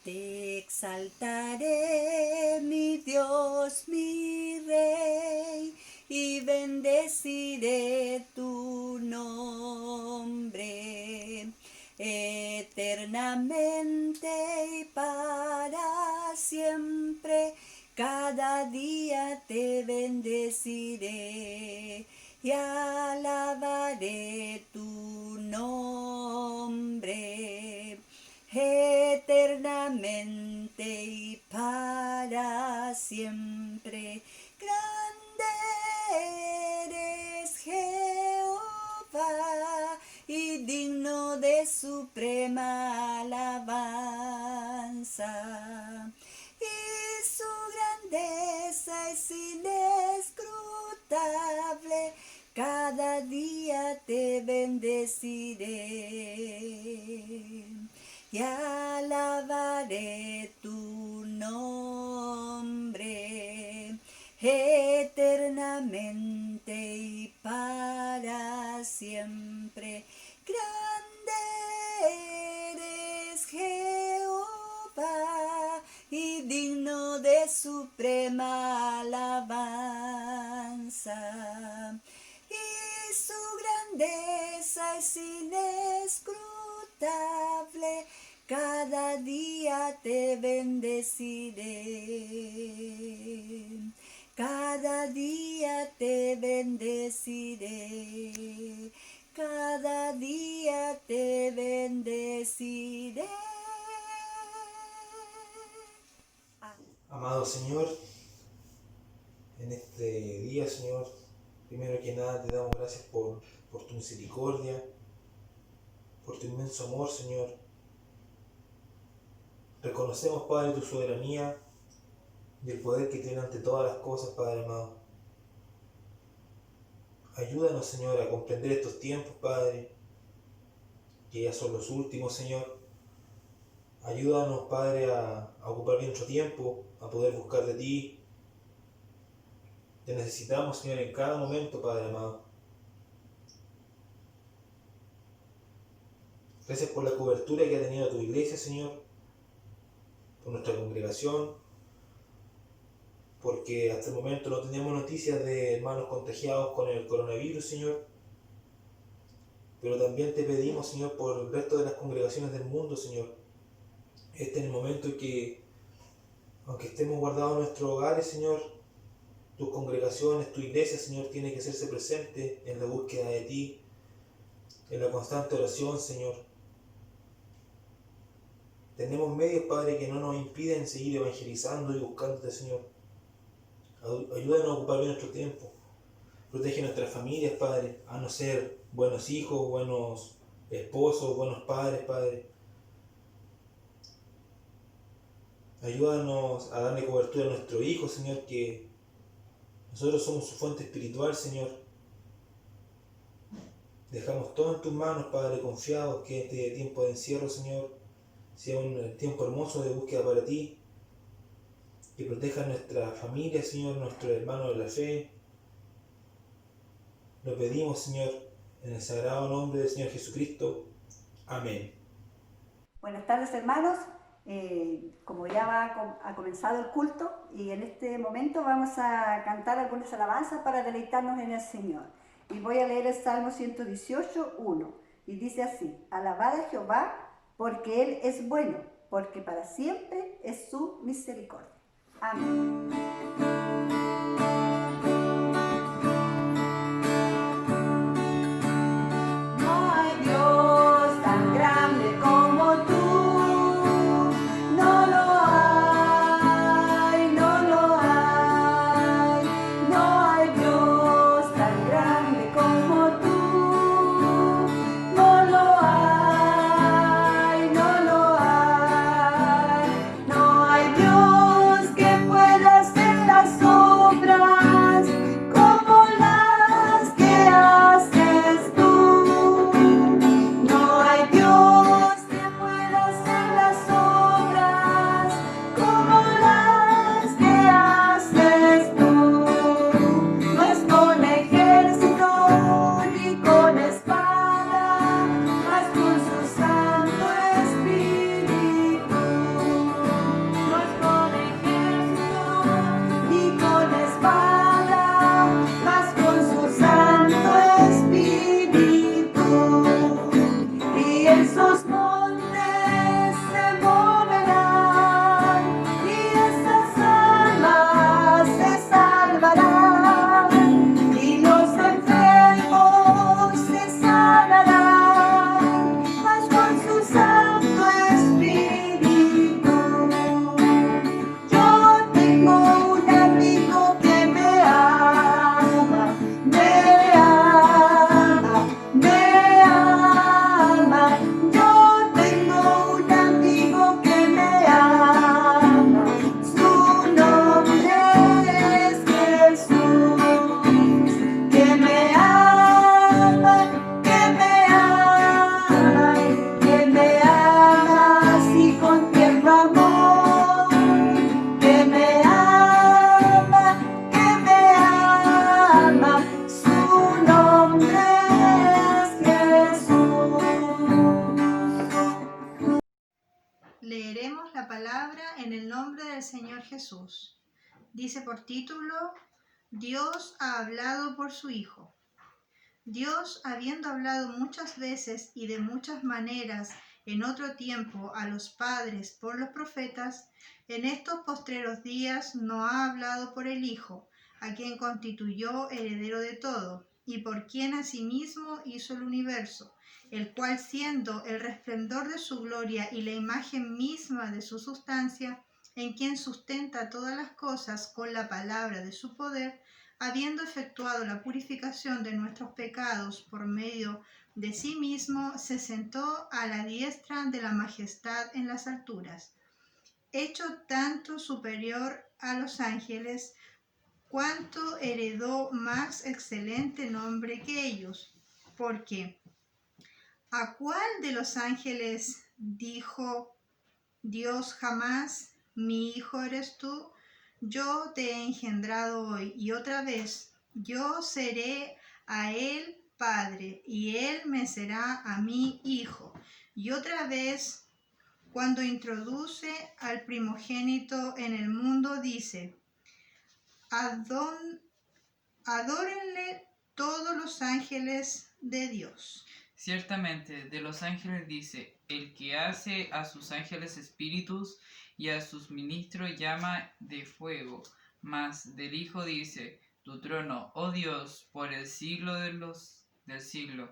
Te exaltaré, mi Dios, mi Rey, y bendeciré tu nombre eternamente y para siempre. Cada día te bendeciré y alabaré tu nombre eternamente y para siempre. Grande eres Jehová y digno de suprema alabanza. Y su grandeza es inescrutable. Cada día te bendeciré y alabaré tu nombre eternamente y para siempre. Grande eres Jehová y digno de suprema alabanza. Y su grandeza es inescrutable. Cada día te bendeciré. Cada día te bendeciré. Cada día te bendeciré. Amado Señor, en este día, Señor, primero que nada te damos gracias por tu misericordia, por tu inmenso amor, Señor. Reconocemos, Padre, tu soberanía y el poder que tiene ante todas las cosas, Padre amado. Ayúdanos, Señor, a comprender estos tiempos, Padre, que ya son los últimos, Señor. Ayúdanos, Padre, a ocupar bien nuestro tiempo, a poder buscar de ti. Te necesitamos, Señor, en cada momento, Padre amado. Gracias por la cobertura que ha tenido tu iglesia, Señor, por nuestra congregación, porque hasta el momento no tenemos noticias de hermanos contagiados con el coronavirus, Señor. Pero también te pedimos, Señor, por el resto de las congregaciones del mundo, Señor. Este es el momento en que, aunque estemos guardados en nuestros hogares, Señor, tus congregaciones, tu iglesia, Señor, tiene que hacerse presente en la búsqueda de ti, en la constante oración, Señor. Tenemos medios, Padre, que no nos impiden seguir evangelizando y buscándote, Señor. Ayúdanos a ocupar bien nuestro tiempo. Protege nuestras familias, Padre, a no ser buenos hijos, buenos esposos, buenos padres, Padre. Ayúdanos a darle cobertura a nuestro hijo, Señor, que nosotros somos su fuente espiritual, Señor. Dejamos todo en tus manos, Padre, confiados que este tiempo de encierro, Señor, sea un tiempo hermoso de búsqueda para ti. Que proteja a nuestra familia, Señor, nuestros hermanos de la fe. Lo pedimos, Señor, en el sagrado nombre del Señor Jesucristo. Amén. Buenas tardes, hermanos. Como ya ha comenzado el culto y en este momento vamos a cantar algunas alabanzas para deleitarnos en el Señor. Y voy a leer el Salmo 118, 1. Y dice así: alabad a Jehová porque Él es bueno, porque para siempre es su misericordia. Amén. Señor Jesús. Dice por título: Dios ha hablado por su Hijo. Dios, habiendo hablado muchas veces y de muchas maneras en otro tiempo a los padres por los profetas, en estos postreros días no ha hablado por el Hijo, a quien constituyó heredero de todo, y por quien asimismo hizo el universo, el cual, siendo el resplandor de su gloria y la imagen misma de su sustancia, en quien sustenta todas las cosas con la palabra de su poder, habiendo efectuado la purificación de nuestros pecados por medio de sí mismo, se sentó a la diestra de la majestad en las alturas, hecho tanto superior a los ángeles, cuanto heredó más excelente nombre que ellos. Porque ¿a cuál de los ángeles dijo Dios jamás: mi hijo eres tú? Yo te he engendrado hoy, y otra vez, yo seré a él padre, y él me será a mí hijo. Y otra vez, cuando introduce al primogénito en el mundo, dice: adórenle todos los ángeles de Dios. Ciertamente, de los ángeles dice: el que hace a sus ángeles espíritus y a sus ministros llama de fuego. Mas del Hijo dice: tu trono, oh Dios, por el siglo del siglo.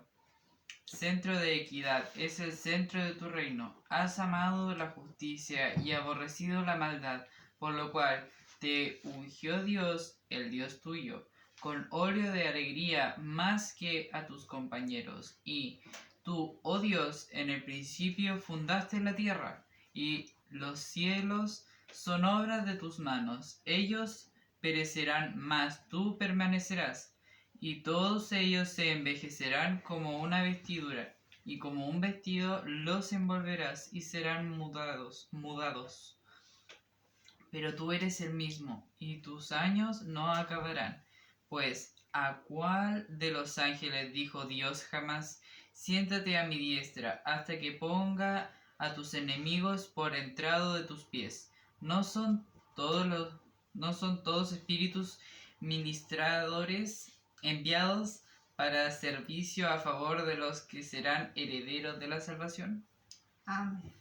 Centro de equidad es el centro de tu reino. Has amado la justicia y aborrecido la maldad, por lo cual te ungió Dios, el Dios tuyo, con óleo de alegría más que a tus compañeros. Y tú, oh Dios, en el principio fundaste la tierra, y los cielos son obras de tus manos. Ellos perecerán, mas tú permanecerás, y todos ellos se envejecerán como una vestidura, y como un vestido los envolverás, y serán mudados. Pero tú eres el mismo, y tus años no acabarán. Pues, ¿a cuál de los ángeles dijo Dios jamás: siéntate a mi diestra, hasta que ponga a tus enemigos por estrado de tus pies? ¿No son todos espíritus ministradores enviados para servicio a favor de los que serán herederos de la salvación? Amén.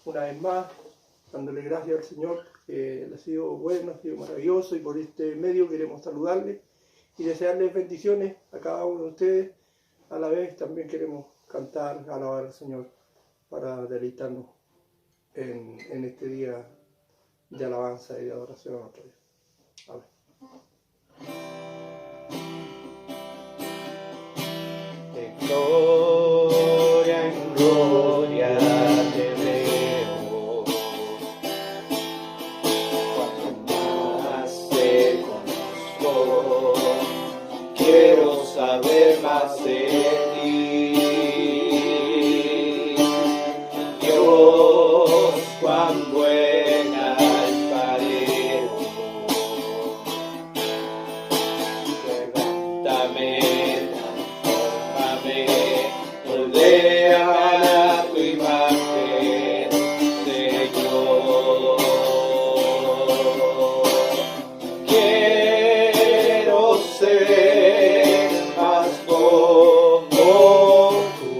Una vez más, dándole gracias al Señor, que Él ha sido bueno, ha sido maravilloso, y por este medio queremos saludarle y desearles bendiciones a cada uno de ustedes. A la vez también queremos cantar, alabar al Señor para deleitarnos en este día de alabanza y de adoración a nuestro Dios. Amén. De gloria en gloria te veo, cuanto más te conozco, quiero saber más de ti. Dios, cuán buen alfarero, levántame, transfórmame, moldéame a tu imagen, Señor. Quiero ser más como tú,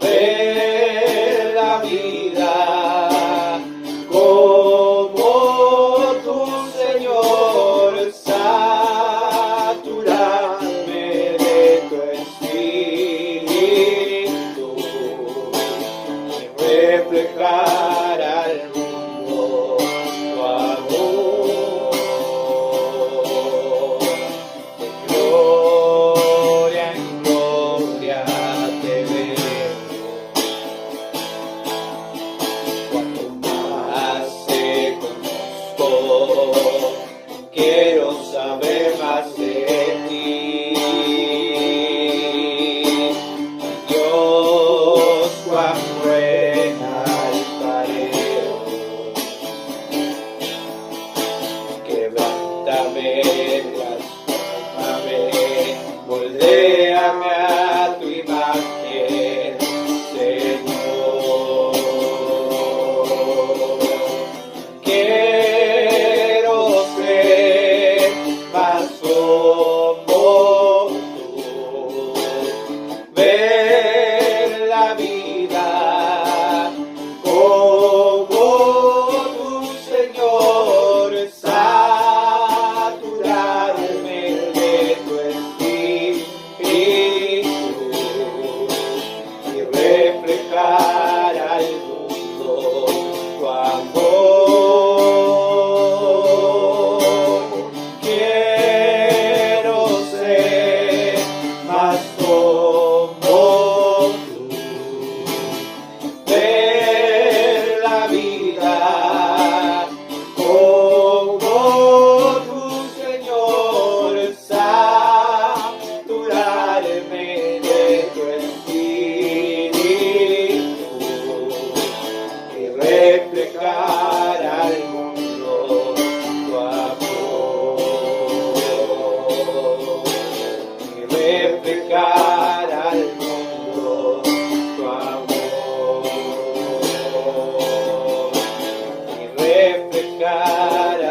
ver la vida como tu Señor, saturarme de tu espíritu y reflejar al mundo tu amor. De gloria en gloria te veo, cuanto más te conozco, quiero saber más de ti. Dios, cuán buen alfarero, quebrántame, transfórmame, moldéame a tu imagen, Señor.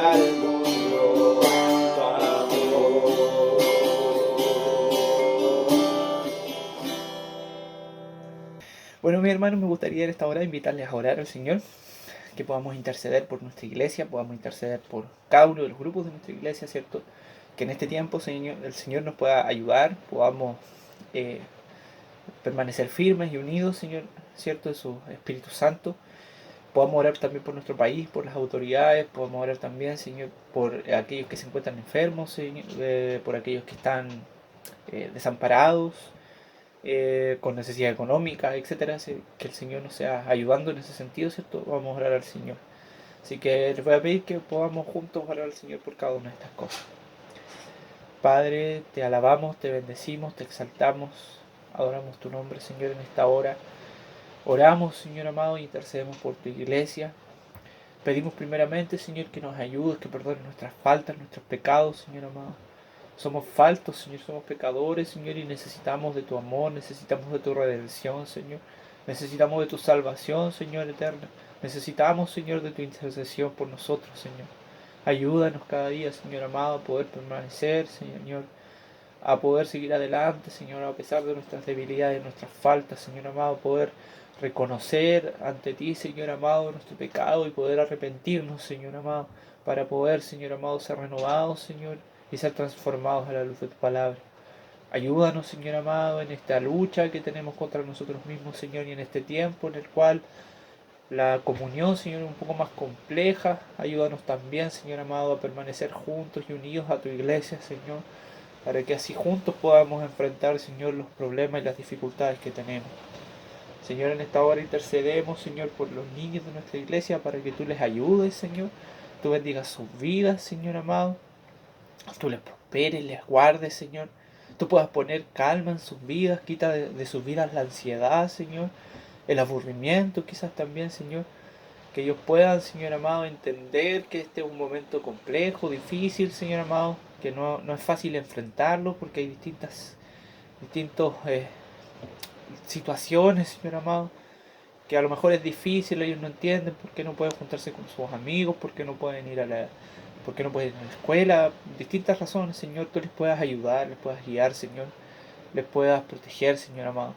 al mundo tu amor. Bueno, mis hermanos, me gustaría en esta hora invitarles a orar al Señor, que podamos interceder por nuestra iglesia, podamos interceder por cada uno de los grupos de nuestra iglesia, ¿cierto? Que en este tiempo, Señor, el Señor nos pueda ayudar, podamos permanecer firmes y unidos, Señor, ¿cierto? De su Espíritu Santo. Podamos orar también por nuestro país, por las autoridades, podamos orar también, Señor, por aquellos que se encuentran enfermos, Señor, por aquellos que están desamparados, con necesidad económica, etcétera, que el Señor nos sea ayudando en ese sentido, ¿cierto? Vamos a orar al Señor. Así que les voy a pedir que podamos juntos orar al Señor por cada una de estas cosas. Padre, te alabamos, te bendecimos, te exaltamos, adoramos tu nombre, Señor, en esta hora. Oramos, Señor amado, e intercedemos por tu iglesia. Pedimos primeramente, Señor, que nos ayudes, que perdones nuestras faltas, nuestros pecados, Señor amado. Somos faltos, Señor, somos pecadores, Señor, y necesitamos de tu amor, necesitamos de tu redención, Señor. Necesitamos de tu salvación, Señor eterno. Necesitamos, Señor, de tu intercesión por nosotros, Señor. Ayúdanos cada día, Señor amado, a poder permanecer, Señor, a poder seguir adelante, Señor, a pesar de nuestras debilidades, nuestras faltas, Señor amado, poder reconocer ante ti, Señor amado, nuestro pecado y poder arrepentirnos, Señor amado, para poder, Señor amado, ser renovados, Señor, y ser transformados a la luz de tu palabra. Ayúdanos, Señor amado, en esta lucha que tenemos contra nosotros mismos, Señor, y en este tiempo en el cual la comunión, Señor, es un poco más compleja. Ayúdanos también, Señor amado, a permanecer juntos y unidos a tu iglesia, Señor, para que así juntos podamos enfrentar, Señor, los problemas y las dificultades que tenemos. Señor, en esta hora intercedemos, Señor, por los niños de nuestra iglesia, para que tú les ayudes, Señor. Tú bendigas sus vidas, Señor amado. Tú les prosperes, les guardes, Señor. Tú puedas poner calma en sus vidas, quita de sus vidas la ansiedad, Señor. El aburrimiento quizás también, Señor. Que ellos puedan, Señor amado, entender que este es un momento complejo, difícil, Señor amado. Que no es fácil enfrentarlo porque hay distintas situaciones, Señor amado, que a lo mejor es difícil, ellos no entienden por qué no pueden juntarse con sus amigos, por qué no pueden ir a la escuela, distintas razones, Señor, tú les puedas ayudar, les puedas guiar, Señor, les puedas proteger, Señor amado.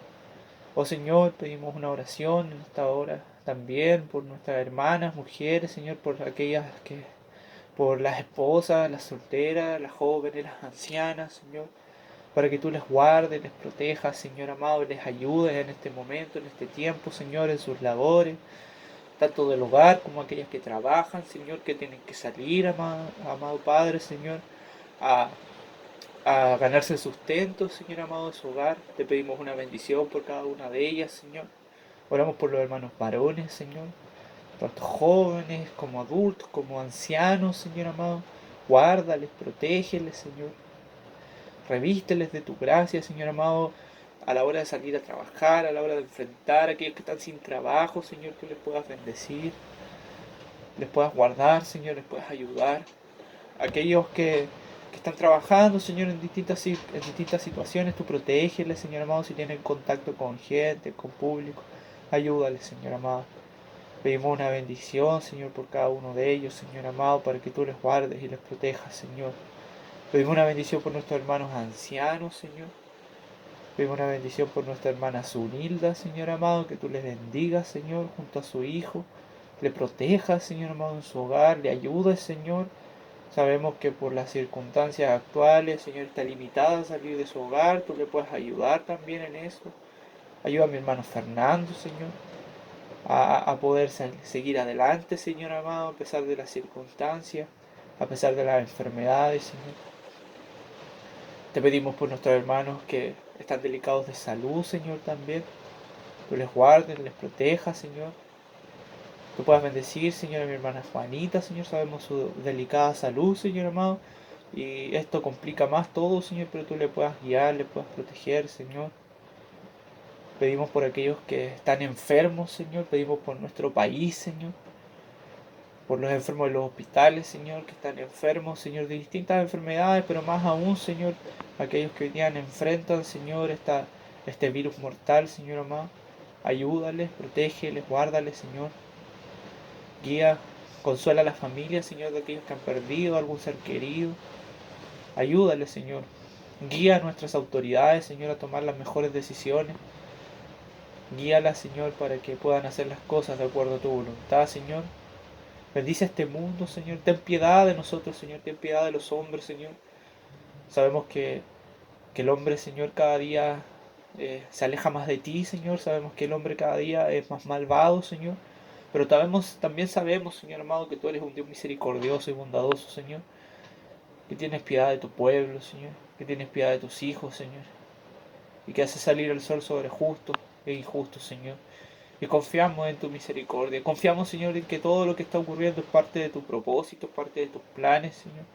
Oh Señor, pedimos una oración en esta hora también por nuestras hermanas, mujeres, Señor, por las esposas, las solteras, las jóvenes, las ancianas, Señor, para que tú les guardes, les protejas, Señor amado, y les ayudes en este momento, en este tiempo, Señor, en sus labores, tanto del hogar como aquellas que trabajan, Señor, que tienen que salir, amado Padre, Señor, a ganarse el sustento, Señor amado, de su hogar. Te pedimos una bendición por cada una de ellas, Señor. Oramos por los hermanos varones, Señor, tanto jóvenes como adultos, como ancianos, Señor amado. Guárdales, protégeles, Señor. Revísteles de tu gracia, Señor amado, a la hora de salir a trabajar, a la hora de enfrentar a aquellos que están sin trabajo, Señor, que les puedas bendecir, les puedas guardar, Señor, les puedas ayudar. Aquellos que están trabajando, Señor, en distintas situaciones, tú protégeles, Señor amado, si tienen contacto con gente, con público, ayúdales, Señor amado. Pedimos una bendición, Señor, por cada uno de ellos, Señor amado, para que tú les guardes y les protejas, Señor. Pedimos una bendición por nuestros hermanos ancianos, Señor. Pedimos una bendición por nuestra hermana Zunilda, Señor amado, que tú les bendigas, Señor, junto a su hijo. Le protejas, Señor amado, en su hogar, le ayudes, Señor. Sabemos que por las circunstancias actuales, Señor, está limitada a salir de su hogar. Tú le puedes ayudar también en eso. Ayuda a mi hermano Fernando, Señor, a poder seguir adelante, Señor amado, a pesar de las circunstancias, a pesar de las enfermedades, Señor. Te pedimos por nuestros hermanos que están delicados de salud, Señor, también. Tú les guardes, les protejas, Señor. Tú puedas bendecir, Señor, a mi hermana Juanita, Señor. Sabemos su delicada salud, Señor amado. Y esto complica más todo, Señor, pero tú le puedas guiar, le puedas proteger, Señor. Pedimos por aquellos que están enfermos, Señor. Pedimos por nuestro país, Señor. Por los enfermos de los hospitales, Señor, que están enfermos, Señor, de distintas enfermedades, pero más aún, Señor, aquellos que hoy día enfrentan, Señor, este virus mortal, Señor amado. Ayúdales, protégeles, guárdales, Señor. Guía Consuela a las familias, Señor, de aquellos que han perdido algún ser querido. Ayúdale, Señor. Guía a nuestras autoridades, Señor, a tomar las mejores decisiones. Guíalas, Señor, para que puedan hacer las cosas de acuerdo a tu voluntad, Señor. Bendice a este mundo, Señor. Ten piedad de nosotros, Señor. Ten piedad de los hombres, Señor. Sabemos que el hombre, Señor, cada día se aleja más de ti, Señor. Sabemos que el hombre cada día es más malvado, Señor. Pero también sabemos, Señor amado, que tú eres un Dios misericordioso y bondadoso, Señor. Que tienes piedad de tu pueblo, Señor. Que tienes piedad de tus hijos, Señor. Y que haces salir el sol sobre justos e injustos, Señor. Y confiamos en tu misericordia. Confiamos, Señor, en que todo lo que está ocurriendo es parte de tu propósito, parte de tus planes, Señor.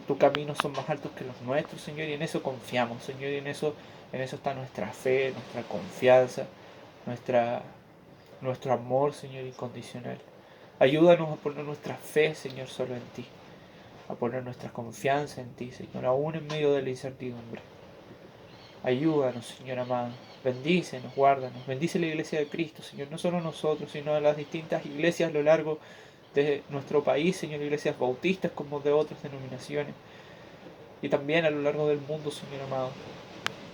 Tus caminos son más altos que los nuestros, Señor, y en eso confiamos, Señor, y en eso está nuestra fe, nuestra confianza, nuestro amor, Señor, incondicional. Ayúdanos a poner nuestra fe, Señor, solo en ti, a poner nuestra confianza en ti, Señor, aún en medio de la incertidumbre. Ayúdanos, Señor amado. Bendícenos, guárdanos. Bendice la iglesia de Cristo, Señor. No solo nosotros, sino a las distintas iglesias a lo largo de nuestro país, Señor. Iglesias bautistas como de otras denominaciones. Y también a lo largo del mundo, Señor amado.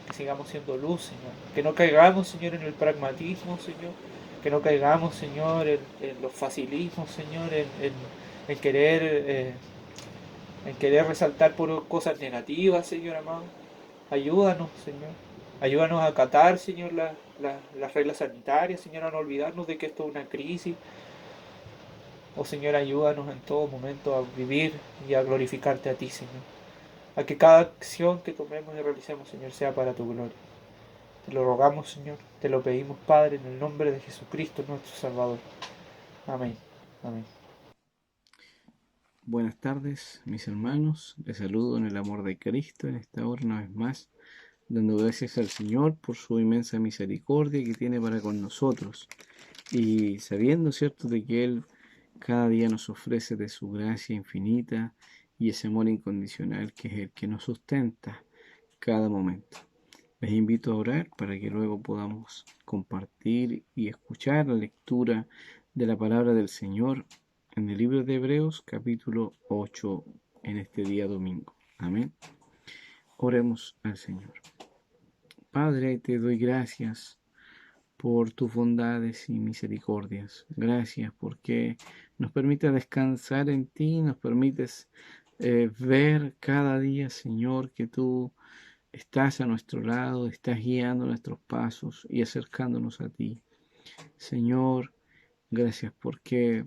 Que sigamos siendo luz, Señor. Que no caigamos, Señor, en el pragmatismo, Señor. Que no caigamos, Señor, en los facilismos, Señor. En querer resaltar por cosas negativas, Señor amado. Ayúdanos, Señor. Ayúdanos a acatar, Señor, las reglas sanitarias, Señor, a no olvidarnos de que esto es una crisis. Oh, Señor, ayúdanos en todo momento a vivir y a glorificarte a ti, Señor. A que cada acción que tomemos y realicemos, Señor, sea para tu gloria. Te lo rogamos, Señor. Te lo pedimos, Padre, en el nombre de Jesucristo, nuestro Salvador. Amén. Amén. Buenas tardes, mis hermanos. Les saludo en el amor de Cristo en esta hora una vez más, dando gracias al Señor por su inmensa misericordia que tiene para con nosotros y sabiendo, cierto, de que Él cada día nos ofrece de su gracia infinita y ese amor incondicional que es el que nos sustenta cada momento. Les invito a orar para que luego podamos compartir y escuchar la lectura de la palabra del Señor en el libro de Hebreos, capítulo 8, en este día domingo. Amén. Oremos al Señor. Padre, te doy gracias por tus bondades y misericordias. Gracias porque nos permites descansar en ti, nos permites ver cada día, Señor, que tú estás a nuestro lado, estás guiando nuestros pasos y acercándonos a ti. Señor, gracias porque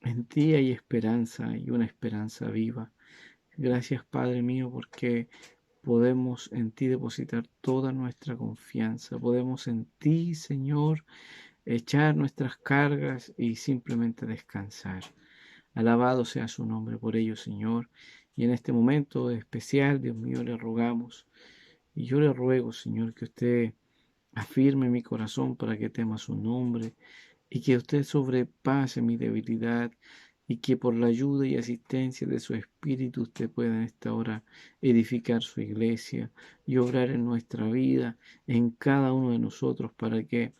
en ti hay esperanza y una esperanza viva. Gracias, Padre mío, porque podemos en ti depositar toda nuestra confianza. Podemos en ti, Señor, echar nuestras cargas y simplemente descansar. Alabado sea su nombre por ello, Señor. Y en este momento especial, Dios mío, le rogamos. Y yo le ruego, Señor, que usted afirme mi corazón para que tema su nombre y que usted sobrepase mi debilidad y que por la ayuda y asistencia de su Espíritu usted pueda en esta hora edificar su iglesia y obrar en nuestra vida, en cada uno de nosotros, para que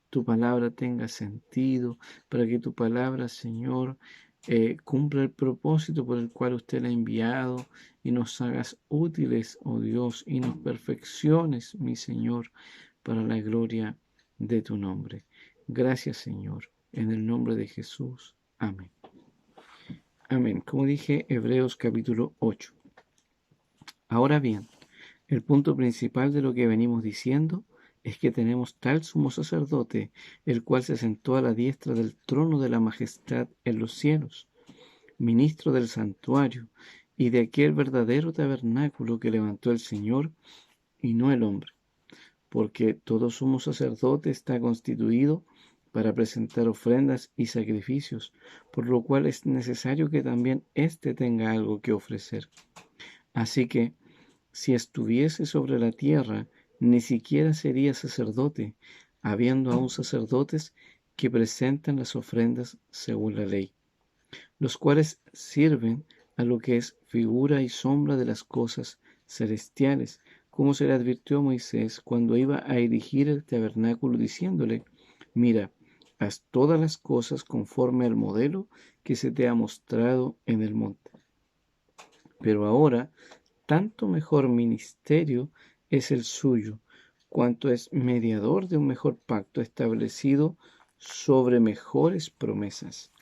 tu palabra tenga sentido, para que tu palabra, Señor, cumpla el propósito por el cual usted la ha enviado y nos hagas útiles, oh Dios, y nos perfecciones, mi Señor, para la gloria de tu nombre. Gracias, Señor, en el nombre de Jesús. Amén. Amén. Como dije, Hebreos capítulo 8. Ahora bien, el punto principal de lo que venimos diciendo es que tenemos tal sumo sacerdote, el cual se sentó a la diestra del trono de la majestad en los cielos, ministro del santuario y de aquel verdadero tabernáculo que levantó el Señor y no el hombre, porque todo sumo sacerdote está constituido para presentar ofrendas y sacrificios, por lo cual es necesario que también éste tenga algo que ofrecer. Así que, si estuviese sobre la tierra, ni siquiera sería sacerdote, habiendo aún sacerdotes que presentan las ofrendas según la ley, los cuales sirven a lo que es figura y sombra de las cosas celestiales, como se le advirtió a Moisés cuando iba a erigir el tabernáculo, diciéndole: mira, haz todas las cosas conforme al modelo que se te ha mostrado en el monte. Pero ahora, tanto mejor ministerio es el suyo, cuanto es mediador de un mejor pacto establecido sobre mejores promesas.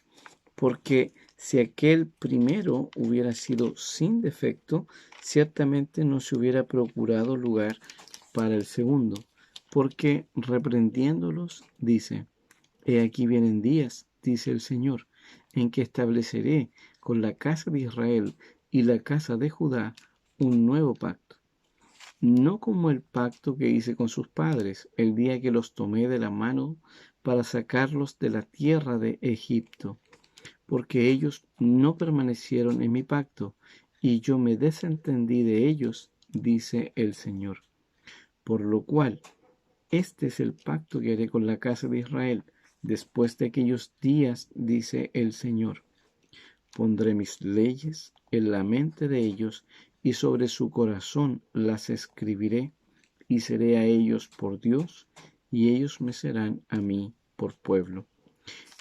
Porque si aquel primero hubiera sido sin defecto, ciertamente no se hubiera procurado lugar para el segundo, porque reprendiéndolos dice: He aquí vienen días, dice el Señor, en que estableceré con la casa de Israel y la casa de Judá un nuevo pacto, no como el pacto que hice con sus padres el día que los tomé de la mano para sacarlos de la tierra de Egipto, porque ellos no permanecieron en mi pacto, y yo me desentendí de ellos, dice el Señor. Por lo cual, este es el pacto que haré con la casa de Israel después de aquellos días, dice el Señor. Pondré mis leyes en la mente de ellos, y sobre su corazón las escribiré, y seré a ellos por Dios, y ellos me serán a mí por pueblo.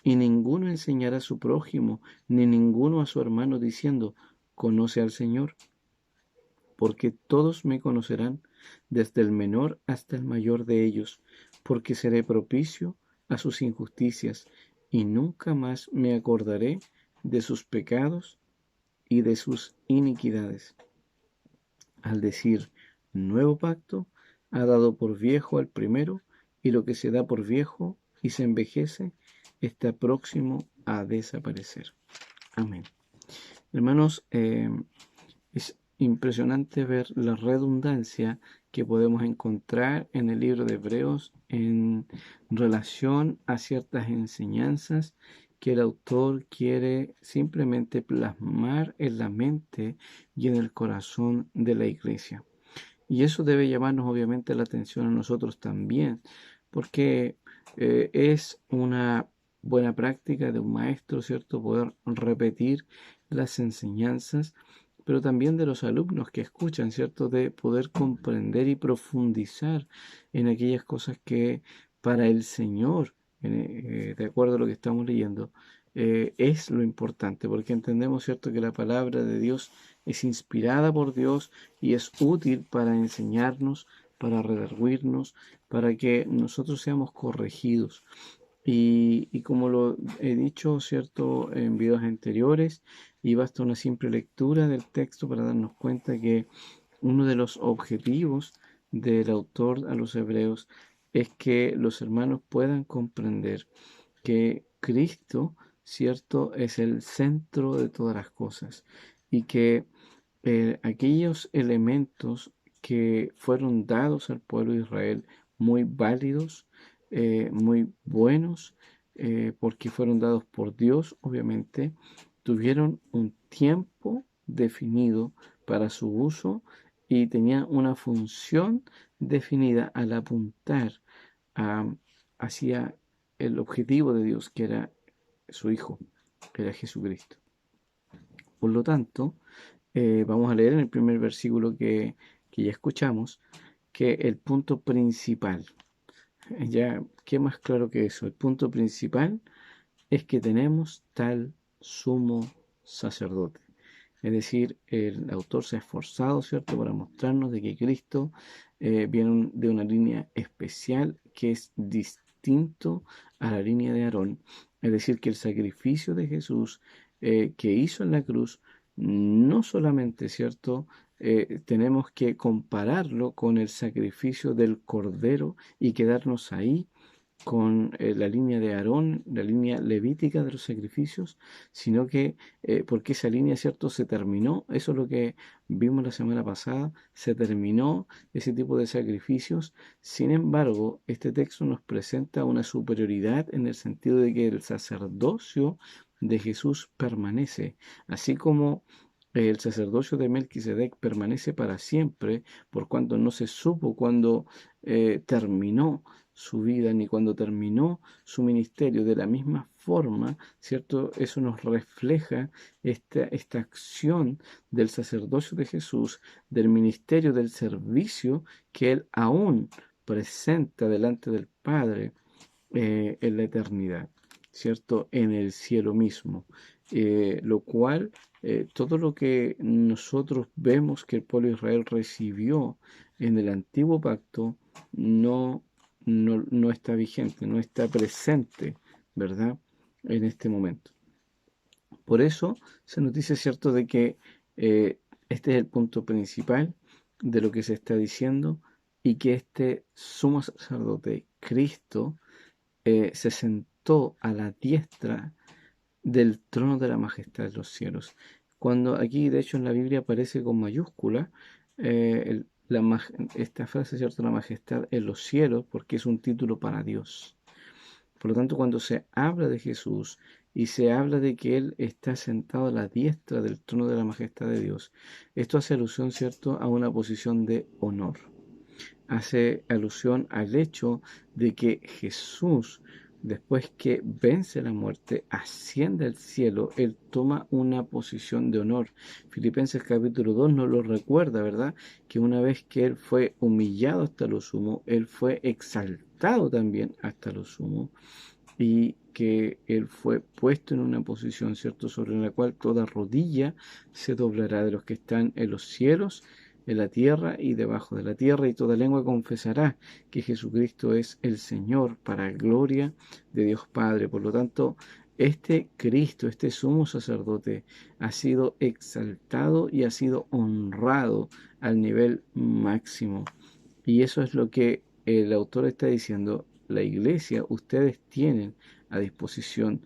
Y ninguno enseñará a su prójimo, ni ninguno a su hermano, diciendo: Conoce al Señor, porque todos me conocerán, desde el menor hasta el mayor de ellos, porque seré propicio a sus injusticias, y nunca más me acordaré de sus pecados y de sus iniquidades. Al decir nuevo pacto, ha dado por viejo al primero, y lo que se da por viejo y se envejece está próximo a desaparecer. Amén. Hermanos, es impresionante ver la redundancia que podemos encontrar en el libro de Hebreos en relación a ciertas enseñanzas que el autor quiere simplemente plasmar en la mente y en el corazón de la iglesia. Y eso debe llamarnos obviamente la atención a nosotros también, porque es una buena práctica de un maestro, ¿cierto?, poder repetir las enseñanzas, pero también de los alumnos que escuchan, ¿cierto?, de poder comprender y profundizar en aquellas cosas que para el Señor, de acuerdo a lo que estamos leyendo, es lo importante, porque entendemos, ¿cierto?, que la palabra de Dios es inspirada por Dios y es útil para enseñarnos, para redarguirnos, para que nosotros seamos corregidos. Y como lo he dicho, ¿cierto?, en videos anteriores, y basta una simple lectura del texto para darnos cuenta que uno de los objetivos del autor a los hebreos es que los hermanos puedan comprender que Cristo, ¿cierto?, es el centro de todas las cosas, y que aquellos elementos que fueron dados al pueblo de Israel, muy válidos, muy buenos, porque fueron dados por Dios, obviamente, tuvieron un tiempo definido para su uso y tenían una función definida al apuntar hacia el objetivo de Dios, que era su Hijo, que era Jesucristo. Por lo tanto, vamos a leer en el primer versículo que ya escuchamos, que el punto principal, ya, ¿qué más claro que eso? El punto principal es que tenemos tal sumo sacerdote. Es decir, el autor se ha esforzado, ¿cierto?, para mostrarnos de que Cristo viene de una línea especial que es distinto a la línea de Aarón. Es decir, que el sacrificio de Jesús que hizo en la cruz, no solamente, ¿cierto?, tenemos que compararlo con el sacrificio del Cordero y quedarnos ahí con la línea de Aarón, la línea levítica de los sacrificios, sino que porque esa línea, ¿cierto?, se terminó. Eso es lo que vimos la semana pasada, se terminó ese tipo de sacrificios. Sin embargo, este texto nos presenta una superioridad en el sentido de que el sacerdocio de Jesús permanece, así como el sacerdocio de Melquisedec permanece para siempre, por cuanto no se supo cuándo terminó su vida ni cuando terminó su ministerio. De la misma forma, ¿cierto?, eso nos refleja esta acción del sacerdocio de Jesús, del ministerio, del servicio que Él aún presenta delante del Padre en la eternidad, ¿cierto? En el cielo mismo. Lo cual, todo lo que nosotros vemos que el pueblo de Israel recibió en el antiguo pacto no está vigente, no está presente, ¿verdad? En este momento. Por eso se nos dice, ¿cierto?, de que este es el punto principal de lo que se está diciendo y que este sumo sacerdote, Cristo, se sentó a la diestra del trono de la majestad de los cielos. Cuando aquí, de hecho, en la Biblia aparece con mayúscula esta frase, ¿cierto?, la majestad en los cielos, porque es un título para Dios. Por lo tanto, cuando se habla de Jesús y se habla de que Él está sentado a la diestra del trono de la majestad de Dios, esto hace alusión, ¿cierto?, a una posición de honor. Hace alusión al hecho de que Jesús, después que vence la muerte, asciende al cielo, Él toma una posición de honor. Filipenses capítulo 2 nos lo recuerda, ¿verdad? Que una vez que Él fue humillado hasta lo sumo, Él fue exaltado también hasta lo sumo, y que Él fue puesto en una posición, ¿cierto?, sobre la cual toda rodilla se doblará de los que están en los cielos, en la tierra y debajo de la tierra, y toda lengua confesará que Jesucristo es el Señor, para gloria de Dios Padre. Por lo tanto, este Cristo, este sumo sacerdote, ha sido exaltado y ha sido honrado al nivel máximo. Y eso es lo que el autor está diciendo. La iglesia, ustedes tienen a disposición.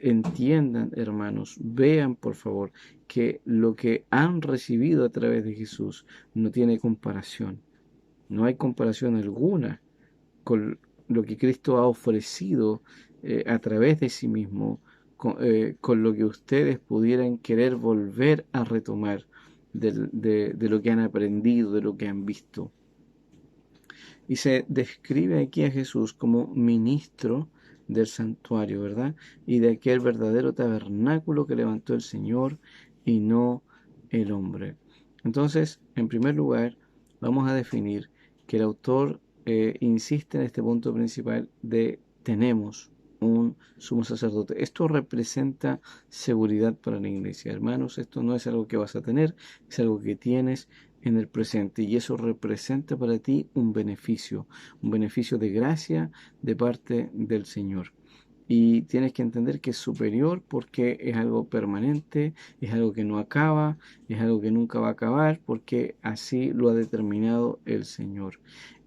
Entiendan, hermanos, vean por favor que lo que han recibido a través de Jesús no tiene comparación. No hay comparación alguna con lo que Cristo ha ofrecido a través de sí mismo, con lo que ustedes pudieran querer volver a retomar de lo que han aprendido, de lo que han visto. Y se describe aquí a Jesús como ministro del santuario, ¿verdad? Y de aquel verdadero tabernáculo que levantó el Señor y no el hombre. Entonces, en primer lugar, vamos a definir que el autor insiste en este punto principal de tenemos un sumo sacerdote. Esto representa seguridad para la iglesia. Hermanos, esto no es algo que vas a tener, es algo que tienes en el presente, y eso representa para ti un beneficio de gracia de parte del Señor. Y tienes que entender que es superior porque es algo permanente, es algo que no acaba, es algo que nunca va a acabar, porque así lo ha determinado el Señor.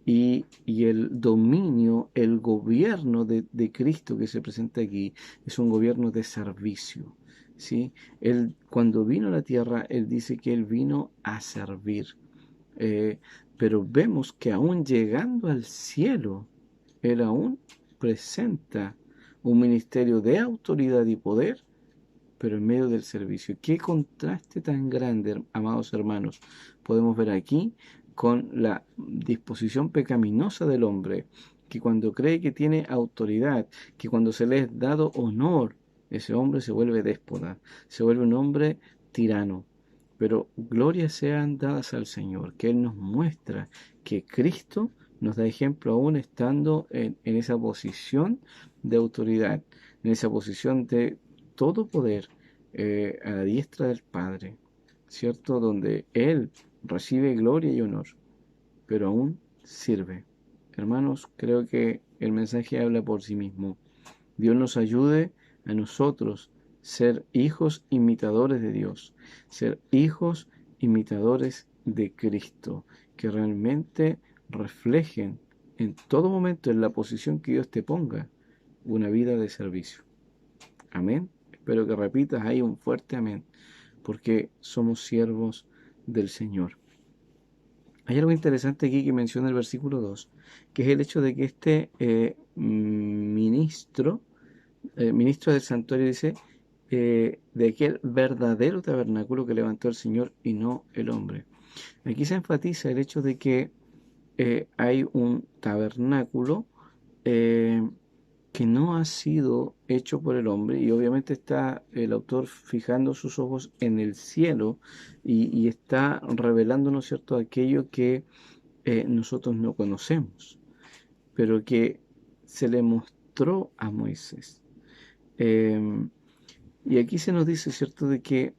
Y el dominio, el gobierno de Cristo que se presenta aquí es un gobierno de servicio. ¿Sí? Él, cuando vino a la tierra, Él dice que Él vino a servir. Pero vemos que aún llegando al cielo, Él aún presenta un ministerio de autoridad y poder, pero en medio del servicio. Qué contraste tan grande, amados hermanos, podemos ver aquí con la disposición pecaminosa del hombre, que cuando cree que tiene autoridad, que cuando se le es dado honor, ese hombre se vuelve déspota, se vuelve un hombre tirano. Pero glorias sean dadas al Señor, que Él nos muestra que Cristo nos da ejemplo aún estando en esa posición de autoridad, en esa posición de todo poder, a la diestra del Padre, ¿cierto? Donde Él recibe gloria y honor, pero aún sirve. Hermanos, creo que el mensaje habla por sí mismo. Dios nos ayude a nosotros ser hijos imitadores de Dios, ser hijos imitadores de Cristo, que realmente reflejen en todo momento, en la posición que Dios te ponga, una vida de servicio. Amén. Espero que repitas ahí un fuerte amén, porque somos siervos del Señor. Hay algo interesante aquí que menciona el versículo 2, que es el hecho de que este ministro del santuario dice de aquel verdadero tabernáculo que levantó el Señor y no el hombre. Aquí se enfatiza el hecho de que hay un tabernáculo que no ha sido hecho por el hombre, y obviamente está el autor fijando sus ojos en el cielo y está revelándonos, ¿cierto?, aquello que nosotros no conocemos, pero que se le mostró mostró a Moisés. Y aquí se nos dice, ¿cierto?, de que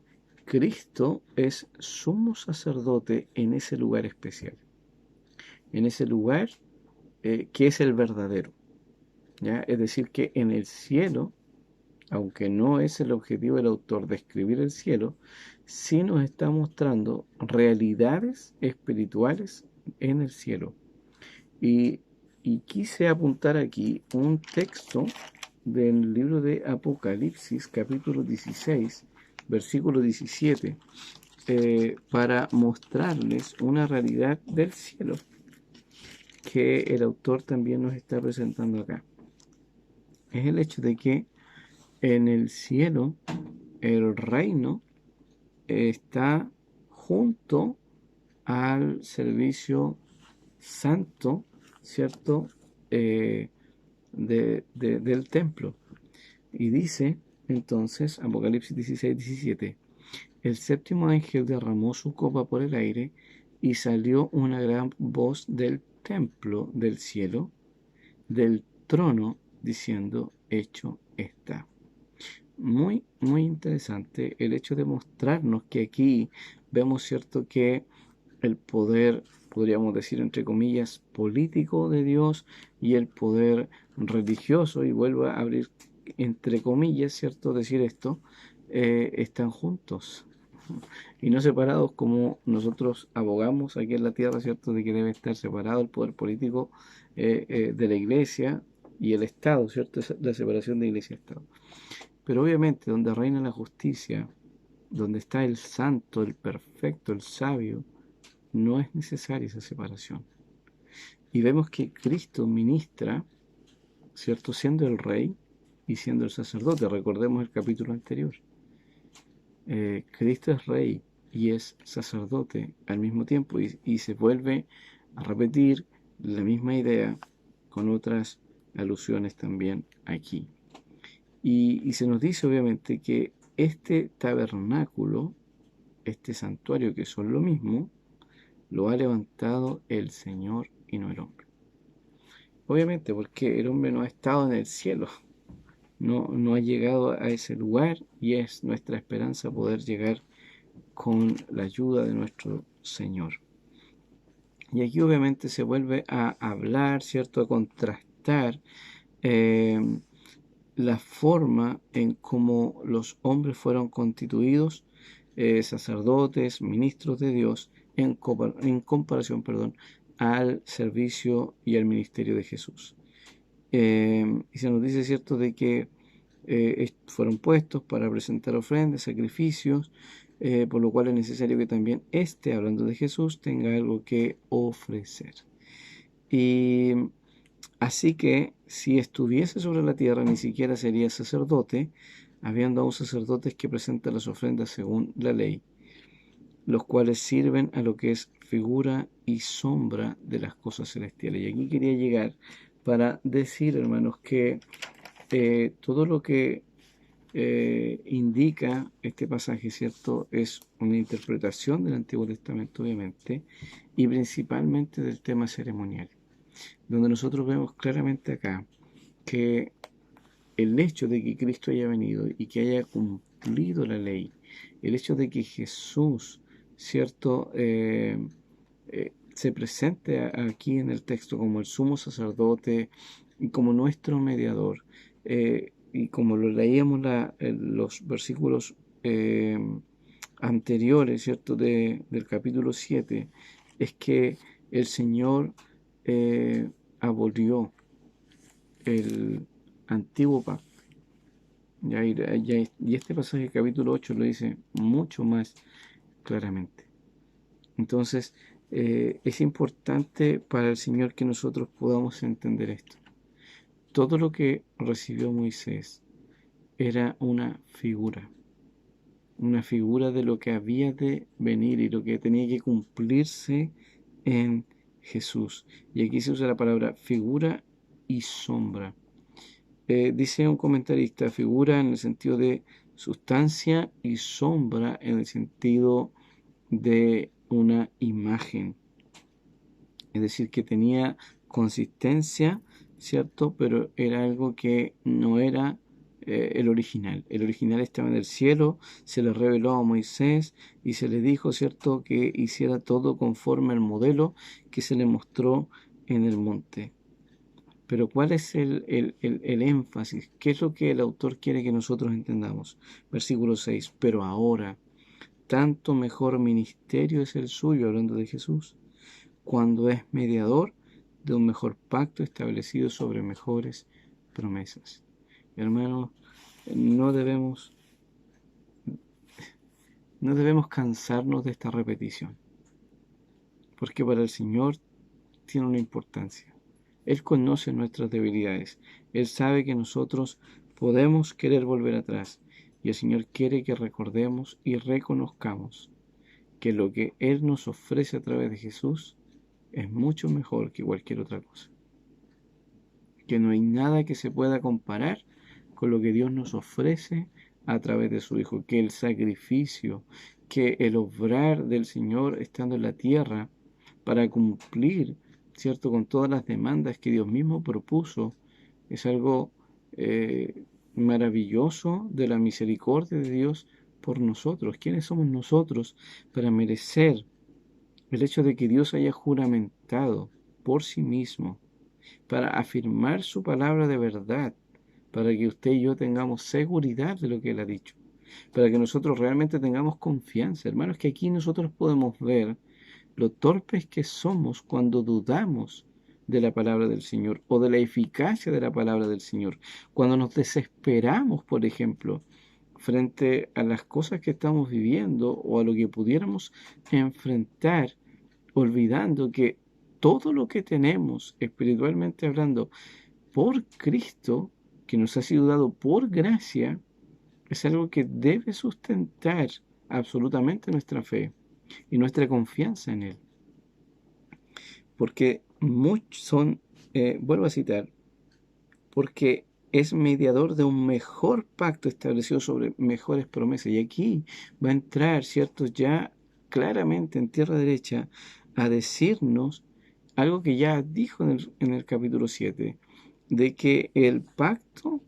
Cristo es sumo sacerdote en ese lugar especial, en ese lugar que es el verdadero, ¿ya? Es decir, que en el cielo, aunque no es el objetivo del autor describir el cielo, sí nos está mostrando realidades espirituales en el cielo. Y quise apuntar aquí un texto del libro de Apocalipsis, capítulo 16, versículo 17, para mostrarles una realidad del cielo que el autor también nos está presentando acá. Es el hecho de que en el cielo el reino está junto al servicio santo, ¿cierto?, del templo. Y dice entonces, Apocalipsis 16, 17, el séptimo ángel derramó su copa por el aire y salió una gran voz del templo del cielo, del trono, diciendo, hecho está. Muy, muy interesante el hecho de mostrarnos que aquí vemos, ¿cierto?, que el poder, podríamos decir entre comillas, político de Dios y el poder religioso, y vuelvo a abrir entre comillas, ¿cierto?, decir esto, están juntos y no separados como nosotros abogamos aquí en la tierra, ¿cierto?, de que debe estar separado el poder político de la iglesia y el Estado, ¿cierto?, la separación de iglesia y Estado. Pero obviamente donde reina la justicia, donde está el santo, el perfecto, el sabio, no es necesaria esa separación. Y vemos que Cristo ministra, ¿cierto?, siendo el rey y siendo el sacerdote. Recordemos el capítulo anterior. Cristo es rey y es sacerdote al mismo tiempo, y se vuelve a repetir la misma idea con otras alusiones también aquí. Y se nos dice obviamente que este tabernáculo, este santuario, que son lo mismo, lo ha levantado el Señor y no el hombre. Obviamente porque el hombre no ha estado en el cielo, no ha llegado a ese lugar, y es nuestra esperanza poder llegar con la ayuda de nuestro Señor. Y aquí obviamente se vuelve a hablar, ¿cierto?, a contrastar la forma en cómo los hombres fueron constituidos, sacerdotes, ministros de Dios, en comparación, al servicio y al ministerio de Jesús. Y se nos dice, ¿cierto?, de que fueron puestos para presentar ofrendas, sacrificios, por lo cual es necesario que también hablando de Jesús, tenga algo que ofrecer. Y así que si estuviese sobre la tierra, ni siquiera sería sacerdote, habiendo aún sacerdotes que presentan las ofrendas según la ley, los cuales sirven a lo que es figura y sombra de las cosas celestiales. Y aquí quería llegar para decir, hermanos, que todo lo que indica este pasaje, ¿cierto?, es una interpretación del Antiguo Testamento, obviamente, y principalmente del tema ceremonial, donde nosotros vemos claramente acá que el hecho de que Cristo haya venido y que haya cumplido la ley, el hecho de que Jesús, ¿cierto?, se presente aquí en el texto como el sumo sacerdote y como nuestro mediador, y como lo leíamos los versículos anteriores, ¿cierto?, del capítulo 7, es que el Señor abolió el antiguo pacto. Y este pasaje, capítulo 8, lo dice mucho más claramente. Entonces, es importante para el Señor que nosotros podamos entender esto. Todo lo que recibió Moisés era una figura de lo que había de venir y lo que tenía que cumplirse en Jesús. Y aquí se usa la palabra figura y sombra. Dice un comentarista, figura en el sentido de sustancia y sombra en el sentido de una imagen. Es decir, que tenía consistencia, ¿cierto? Pero era algo que no era el original. El original estaba en el cielo, se le reveló a Moisés y se le dijo, ¿cierto?, que hiciera todo conforme al modelo que se le mostró en el monte. Pero ¿cuál es el énfasis? ¿Qué es lo que el autor quiere que nosotros entendamos? Versículo 6. Pero ahora, tanto mejor ministerio es el suyo, hablando de Jesús, cuando es mediador de un mejor pacto establecido sobre mejores promesas. Hermanos, no debemos cansarnos de esta repetición, porque para el Señor tiene una importancia. Él conoce nuestras debilidades. Él sabe que nosotros podemos querer volver atrás. Y el Señor quiere que recordemos y reconozcamos que lo que Él nos ofrece a través de Jesús es mucho mejor que cualquier otra cosa. Que no hay nada que se pueda comparar con lo que Dios nos ofrece a través de su Hijo. Que el sacrificio, que el obrar del Señor estando en la tierra para cumplir, ¿cierto?, con todas las demandas que Dios mismo propuso, es algo maravilloso de la misericordia de Dios por nosotros. ¿Quiénes somos nosotros para merecer el hecho de que Dios haya juramentado por sí mismo, para afirmar su palabra de verdad, para que usted y yo tengamos seguridad de lo que Él ha dicho, para que nosotros realmente tengamos confianza? Hermanos, que aquí nosotros podemos ver lo torpes que somos cuando dudamos de la palabra del Señor o de la eficacia de la palabra del Señor. Cuando nos desesperamos, por ejemplo, frente a las cosas que estamos viviendo o a lo que pudiéramos enfrentar, olvidando que todo lo que tenemos, espiritualmente hablando, por Cristo, que nos ha sido dado por gracia, es algo que debe sustentar absolutamente nuestra fe y nuestra confianza en Él. Porque muchos son, vuelvo a citar, porque es mediador de un mejor pacto establecido sobre mejores promesas. Y aquí va a entrar, ¿cierto?, ya claramente en tierra derecha a decirnos algo que ya dijo en el capítulo 7, de que el pacto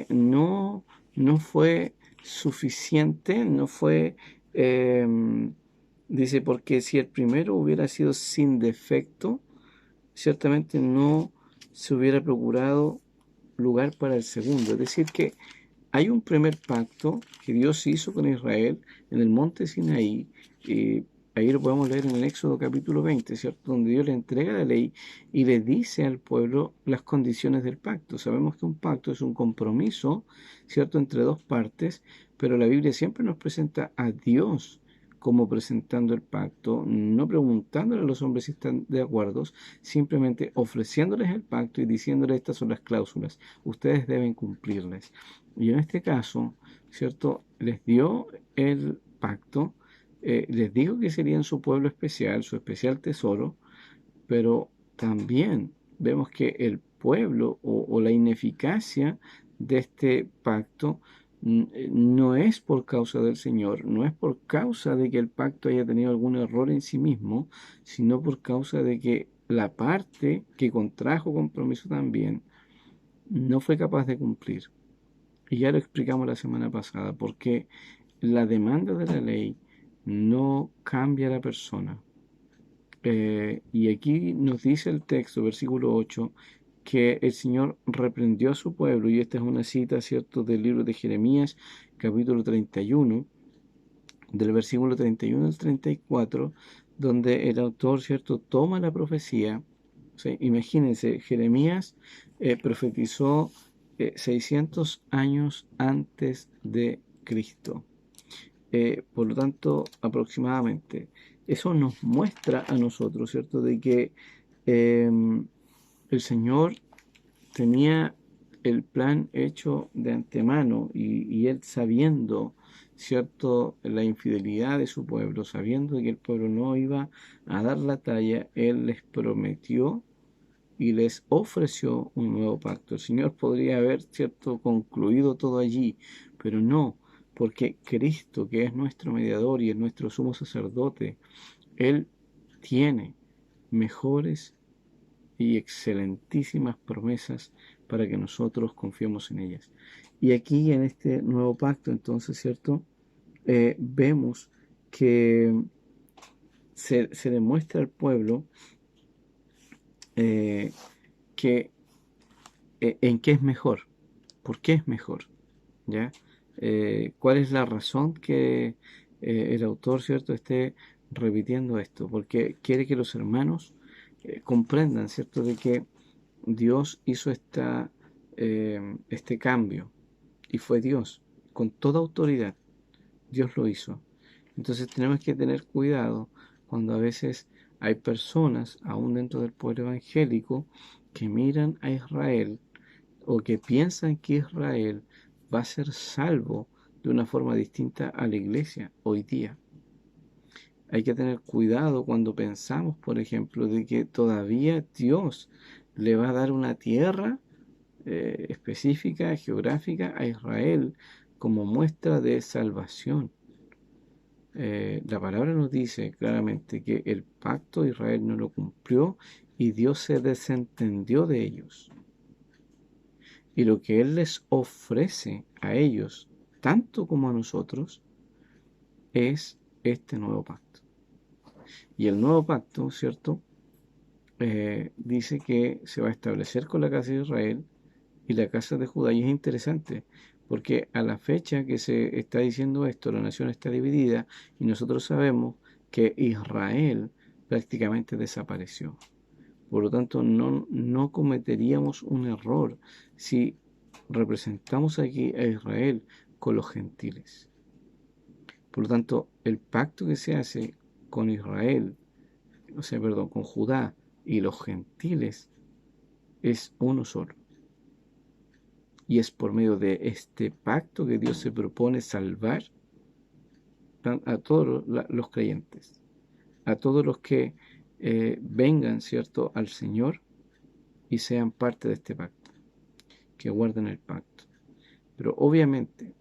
no fue suficiente, no fue, dice, porque si el primero hubiera sido sin defecto, ciertamente no se hubiera procurado lugar para el segundo. Es decir, que hay un primer pacto que Dios hizo con Israel en el monte Sinaí, ahí lo podemos leer en el Éxodo capítulo 20, ¿cierto?, donde Dios le entrega la ley y le dice al pueblo las condiciones del pacto. Sabemos que un pacto es un compromiso, ¿cierto?, entre dos partes, pero la Biblia siempre nos presenta a Dios como presentando el pacto, no preguntándole a los hombres si están de acuerdo, simplemente ofreciéndoles el pacto y diciéndoles: estas son las cláusulas, ustedes deben cumplirles. Y en este caso, ¿cierto?, les dio el pacto, les dijo que serían su pueblo especial, su especial tesoro, pero también vemos que el pueblo o la ineficacia de este pacto no es por causa del Señor, no es por causa de que el pacto haya tenido algún error en sí mismo, sino por causa de que la parte que contrajo compromiso también no fue capaz de cumplir. Y ya lo explicamos la semana pasada, porque la demanda de la ley no cambia a la persona. Y aquí nos dice el texto, versículo 8, que el Señor reprendió a su pueblo, y esta es una cita, ¿cierto?, del libro de Jeremías, capítulo 31, del versículo 31 al 34, donde el autor, ¿cierto?, toma la profecía. O sea, imagínense, Jeremías profetizó 600 años antes de Cristo. Por lo tanto, aproximadamente. Eso nos muestra a nosotros, ¿cierto?, de que el Señor tenía el plan hecho de antemano y Él, sabiendo, ¿cierto?, la infidelidad de su pueblo, sabiendo que el pueblo no iba a dar la talla, Él les prometió y les ofreció un nuevo pacto. El Señor podría haber, ¿cierto?, concluido todo allí, pero no, porque Cristo, que es nuestro mediador y es nuestro sumo sacerdote, Él tiene mejores y excelentísimas promesas para que nosotros confiemos en ellas. Y aquí en este nuevo pacto, entonces, ¿cierto? Vemos que se demuestra al pueblo que en qué es mejor, por qué es mejor, ¿ya? ¿Cuál es la razón que el autor, ¿cierto?, esté repitiendo esto? Porque quiere que los hermanos comprendan, ¿cierto?, de que Dios hizo este cambio, y fue Dios, con toda autoridad, Dios lo hizo. Entonces tenemos que tener cuidado cuando a veces hay personas, aún dentro del pueblo evangélico, que miran a Israel o que piensan que Israel va a ser salvo de una forma distinta a la iglesia hoy día. Hay que tener cuidado cuando pensamos, por ejemplo, de que todavía Dios le va a dar una tierra específica, geográfica a Israel como muestra de salvación. La palabra nos dice claramente que el pacto Israel no lo cumplió y Dios se desentendió de ellos. Y lo que Él les ofrece a ellos, tanto como a nosotros, es este nuevo pacto. Y el nuevo pacto, ¿cierto?, dice que se va a establecer con la casa de Israel y la casa de Judá. Y es interesante, porque a la fecha que se está diciendo esto, la nación está dividida y nosotros sabemos que Israel prácticamente desapareció. Por lo tanto, no cometeríamos un error si representamos aquí a Israel con los gentiles. Por lo tanto, el pacto que se hace con Israel, con Judá y los gentiles, es uno solo. Y es por medio de este pacto que Dios se propone salvar a todos los creyentes, a todos los que vengan, ¿cierto?, al Señor y sean parte de este pacto, que guarden el pacto. Pero obviamente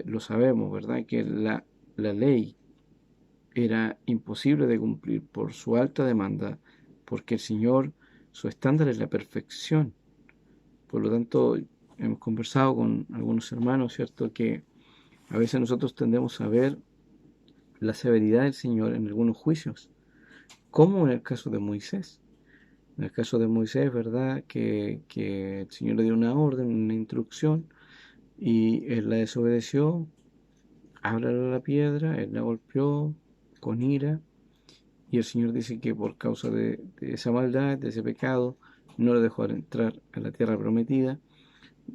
lo sabemos, ¿verdad?, que la ley era imposible de cumplir por su alta demanda, porque el Señor, su estándar es la perfección. Por lo tanto, hemos conversado con algunos hermanos, ¿cierto?, que a veces nosotros tendemos a ver la severidad del Señor en algunos juicios, como en el caso de Moisés. En el caso de Moisés, ¿verdad?, que el Señor le dio una orden, una instrucción, y él la desobedeció, háblale a la piedra, él la golpeó con ira, y el Señor dice que por causa de esa maldad, de ese pecado, no le dejó entrar a la tierra prometida.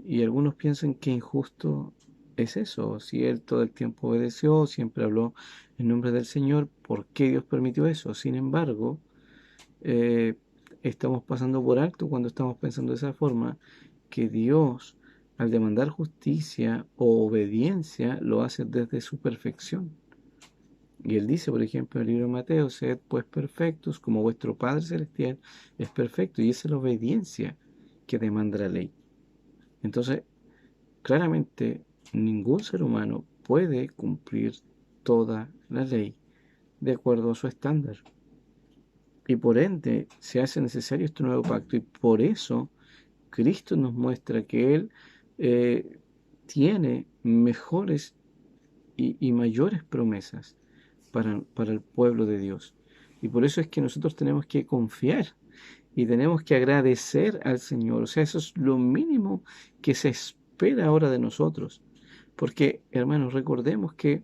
Y algunos piensan que injusto es eso. Si él todo el tiempo obedeció, siempre habló en nombre del Señor, ¿por qué Dios permitió eso? Sin embargo, estamos pasando por alto cuando estamos pensando de esa forma, que Dios, al demandar justicia o obediencia, lo hace desde su perfección. Y él dice, por ejemplo, en el libro de Mateo, sed pues perfectos como vuestro Padre Celestial es perfecto. Y esa es la obediencia que demanda la ley. Entonces, claramente, ningún ser humano puede cumplir toda la ley de acuerdo a su estándar. Y por ende, se hace necesario este nuevo pacto. Y por eso, Cristo nos muestra que Él tiene mejores y mayores promesas para el pueblo de Dios. Y por eso es que nosotros tenemos que confiar y tenemos que agradecer al Señor. O sea, eso es lo mínimo que se espera ahora de nosotros. Porque, hermanos, recordemos que,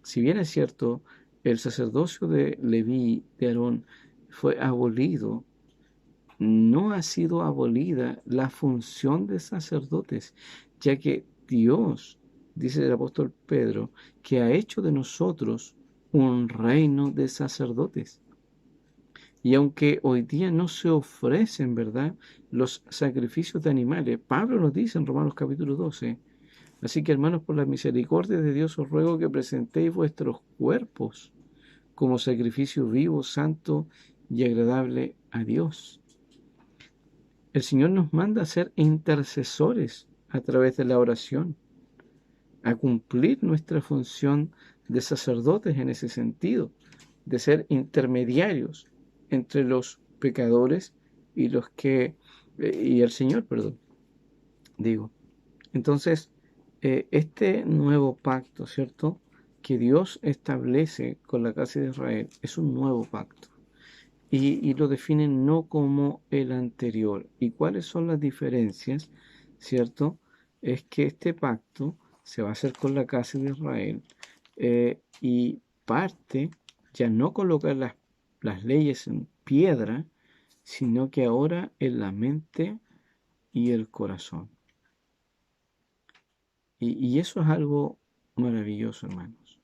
si bien es cierto, el sacerdocio de Leví, de Aarón, fue abolido, no ha sido abolida la función de sacerdotes, ya que Dios, dice el apóstol Pedro, que ha hecho de nosotros un reino de sacerdotes. Y aunque hoy día no se ofrecen, ¿verdad?, los sacrificios de animales, Pablo nos dice en Romanos capítulo 12, así que, hermanos, por la misericordia de Dios os ruego que presentéis vuestros cuerpos como sacrificio vivo, santo y agradable a Dios. El Señor nos manda a ser intercesores a través de la oración, a cumplir nuestra función de sacerdotes en ese sentido, de ser intermediarios entre los pecadores y los que, y el Señor, perdón, digo. Entonces, este nuevo pacto, ¿cierto?, que Dios establece con la casa de Israel es un nuevo pacto. Y lo definen no como el anterior. ¿Y cuáles son las diferencias? ¿Cierto? Es que este pacto se va a hacer con la casa de Israel y parte ya no colocar las leyes en piedra, sino que ahora en la mente y el corazón. Y eso es algo maravilloso, hermanos.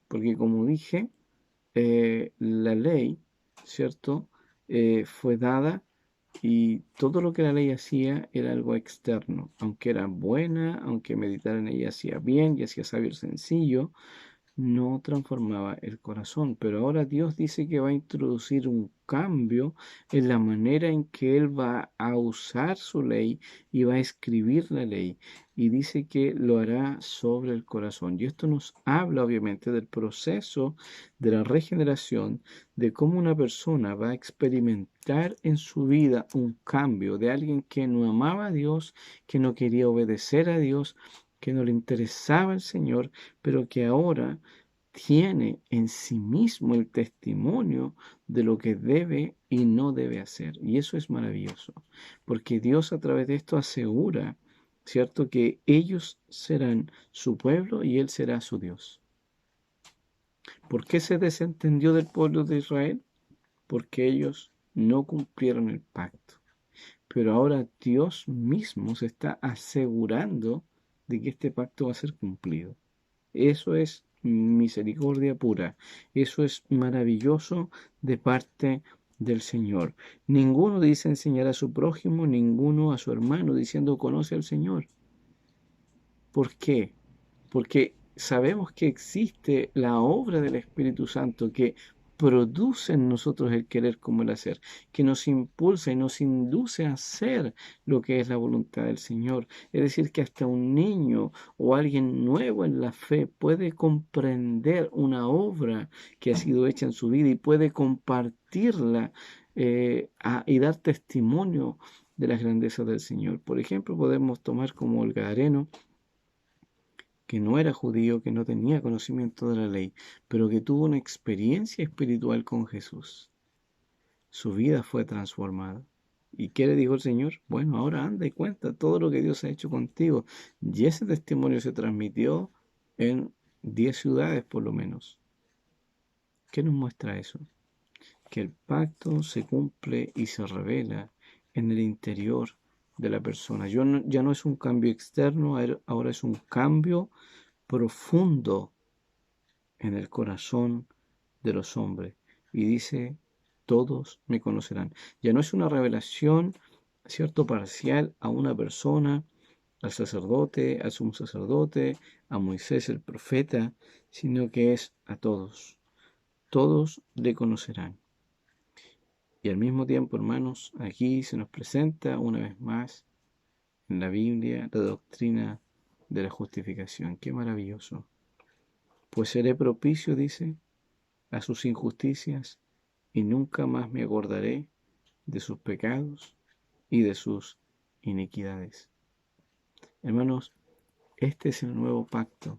Porque como dije, la ley, ¿cierto? Fue dada y todo lo que la ley hacía era algo externo. Aunque era buena, aunque meditar en ella hacía bien y hacía saber sencillo, no transformaba el corazón. Pero ahora Dios dice que va a introducir un cambio en la manera en que Él va a usar su ley y va a escribir la ley. Y dice que lo hará sobre el corazón. Y esto nos habla obviamente del proceso de la regeneración, de cómo una persona va a experimentar en su vida un cambio de alguien que no amaba a Dios, que no quería obedecer a Dios, que no le interesaba el Señor, pero que ahora tiene en sí mismo el testimonio de lo que debe y no debe hacer. Y eso es maravilloso, porque Dios a través de esto asegura, ¿cierto?, que ellos serán su pueblo y Él será su Dios. ¿Por qué se desentendió del pueblo de Israel? Porque ellos no cumplieron el pacto. Pero ahora Dios mismo se está asegurando de que este pacto va a ser cumplido. Eso es misericordia pura. Eso es maravilloso de parte del Señor. Ninguno dice enseñar a su prójimo, ninguno a su hermano, diciendo conoce al Señor. ¿Por qué? Porque sabemos que existe la obra del Espíritu Santo que produce en nosotros el querer como el hacer, que nos impulsa y nos induce a hacer lo que es la voluntad del Señor. Es decir, que hasta un niño o alguien nuevo en la fe puede comprender una obra que ha sido hecha en su vida y puede compartirla y dar testimonio de las grandezas del Señor. Por ejemplo, podemos tomar como el Gadareno, que no era judío, que no tenía conocimiento de la ley, pero que tuvo una experiencia espiritual con Jesús. Su vida fue transformada. ¿Y qué le dijo el Señor? Bueno, ahora anda y cuenta todo lo que Dios ha hecho contigo. Y ese testimonio se transmitió en 10 ciudades por lo menos. ¿Qué nos muestra eso? Que el pacto se cumple y se revela en el interior de la persona. Ya no es un cambio externo, ahora es un cambio profundo en el corazón de los hombres. Y dice, todos me conocerán. Ya no es una revelación, ¿cierto?, parcial a una persona, al sacerdote, al sumo sacerdote, a Moisés el profeta, sino que es a todos. Todos le conocerán. Y al mismo tiempo, hermanos, aquí se nos presenta una vez más en la Biblia la doctrina de la justificación. Qué maravilloso. Pues seré propicio, dice, a sus injusticias y nunca más me acordaré de sus pecados y de sus iniquidades. Hermanos, este es el nuevo pacto.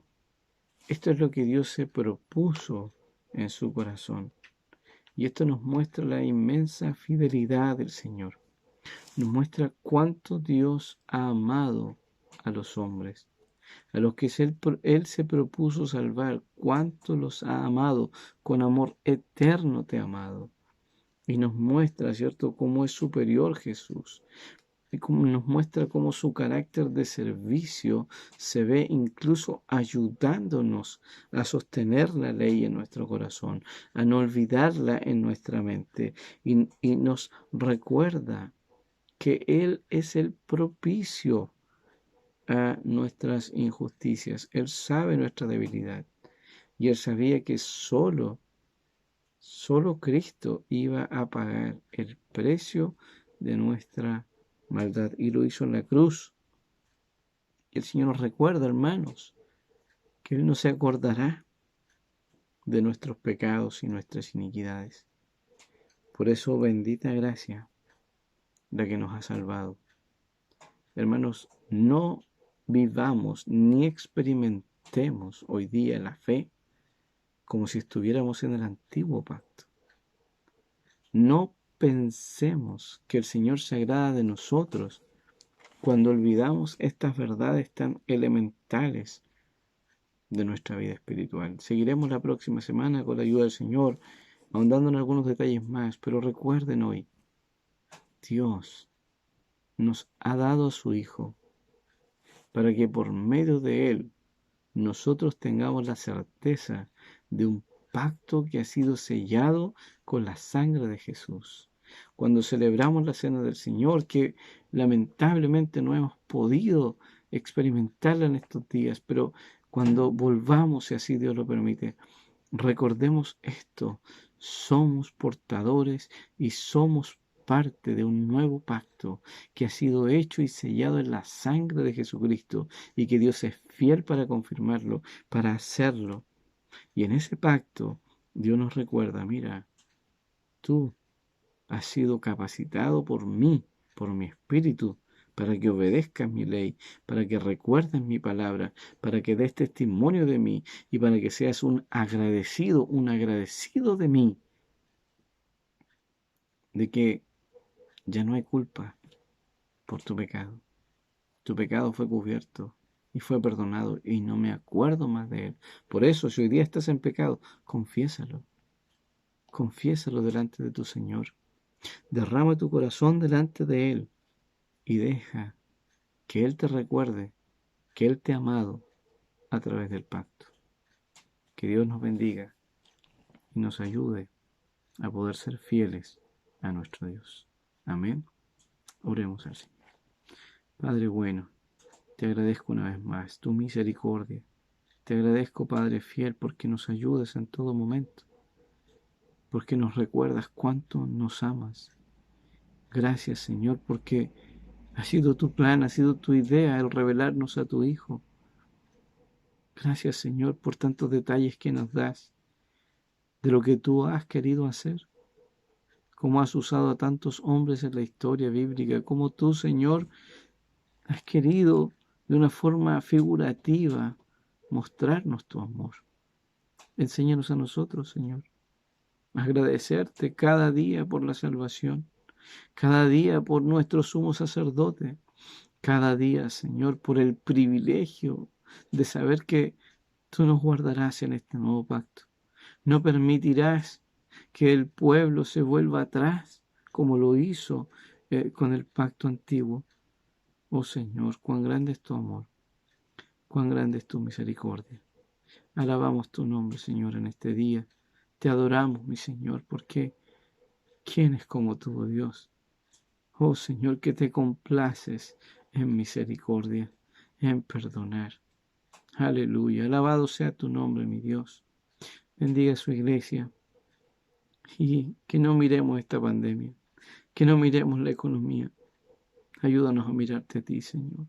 Esto es lo que Dios se propuso en su corazón. Y esto nos muestra la inmensa fidelidad del Señor. Nos muestra cuánto Dios ha amado a los hombres, a los que Él se propuso salvar, cuánto los ha amado, con amor eterno te ha amado. Y nos muestra, ¿cierto?, cómo es superior Jesús. Y cómo nos muestra cómo su carácter de servicio se ve incluso ayudándonos a sostener la ley en nuestro corazón, a no olvidarla en nuestra mente. Y nos recuerda que Él es el propicio a nuestras injusticias. Él sabe nuestra debilidad. Y Él sabía que solo Cristo iba a pagar el precio de nuestra maldad. Y lo hizo en la cruz. Y el Señor nos recuerda, hermanos, que Él no se acordará de nuestros pecados y nuestras iniquidades. Por eso, bendita gracia la que nos ha salvado. Hermanos, no vivamos ni experimentemos hoy día la fe como si estuviéramos en el antiguo pacto. No pensemos que el Señor se agrada de nosotros cuando olvidamos estas verdades tan elementales de nuestra vida espiritual. Seguiremos la próxima semana con la ayuda del Señor, ahondando en algunos detalles más, pero recuerden hoy, Dios nos ha dado a su Hijo para que por medio de Él nosotros tengamos la certeza de un pacto que ha sido sellado con la sangre de Jesús. Cuando celebramos la cena del Señor, que lamentablemente no hemos podido experimentarla en estos días, pero cuando volvamos, si así Dios lo permite, recordemos esto: somos portadores y somos parte de un nuevo pacto que ha sido hecho y sellado en la sangre de Jesucristo, y que Dios es fiel para confirmarlo, para hacerlo. Y en ese pacto Dios nos recuerda: mira, tú has sido capacitado por mí, por mi espíritu, para que obedezcas mi ley, para que recuerdes mi palabra, para que des testimonio de mí y para que seas un agradecido de mí, de que ya no hay culpa por tu pecado. Tu pecado fue cubierto y fue perdonado y no me acuerdo más de él. Por eso, si hoy día estás en pecado, confiésalo. Confiésalo delante de tu Señor. Derrama tu corazón delante de Él y deja que Él te recuerde que Él te ha amado a través del pacto. Que Dios nos bendiga y nos ayude a poder ser fieles a nuestro Dios. Amén. Oremos al Señor. Padre bueno, te agradezco una vez más tu misericordia. Te agradezco, Padre fiel, porque nos ayudas en todo momento, porque nos recuerdas cuánto nos amas. Gracias, Señor, porque ha sido tu plan, ha sido tu idea el revelarnos a tu Hijo. Gracias, Señor, por tantos detalles que nos das de lo que tú has querido hacer, cómo has usado a tantos hombres en la historia bíblica, cómo tú, Señor, has querido de una forma figurativa mostrarnos tu amor. Enséñanos a nosotros, Señor, a agradecerte cada día por la salvación, cada día por nuestro sumo sacerdote, cada día, Señor, por el privilegio de saber que tú nos guardarás en este nuevo pacto. No permitirás que el pueblo se vuelva atrás como lo hizo con el pacto antiguo. Oh Señor, cuán grande es tu amor, cuán grande es tu misericordia. Alabamos tu nombre, Señor, en este día. Te adoramos, mi Señor, porque ¿quién es como tú, oh Dios? Oh Señor, que te complaces en misericordia, en perdonar. Aleluya, alabado sea tu nombre, mi Dios. Bendiga su iglesia y que no miremos esta pandemia, que no miremos la economía. Ayúdanos a mirarte a ti, Señor.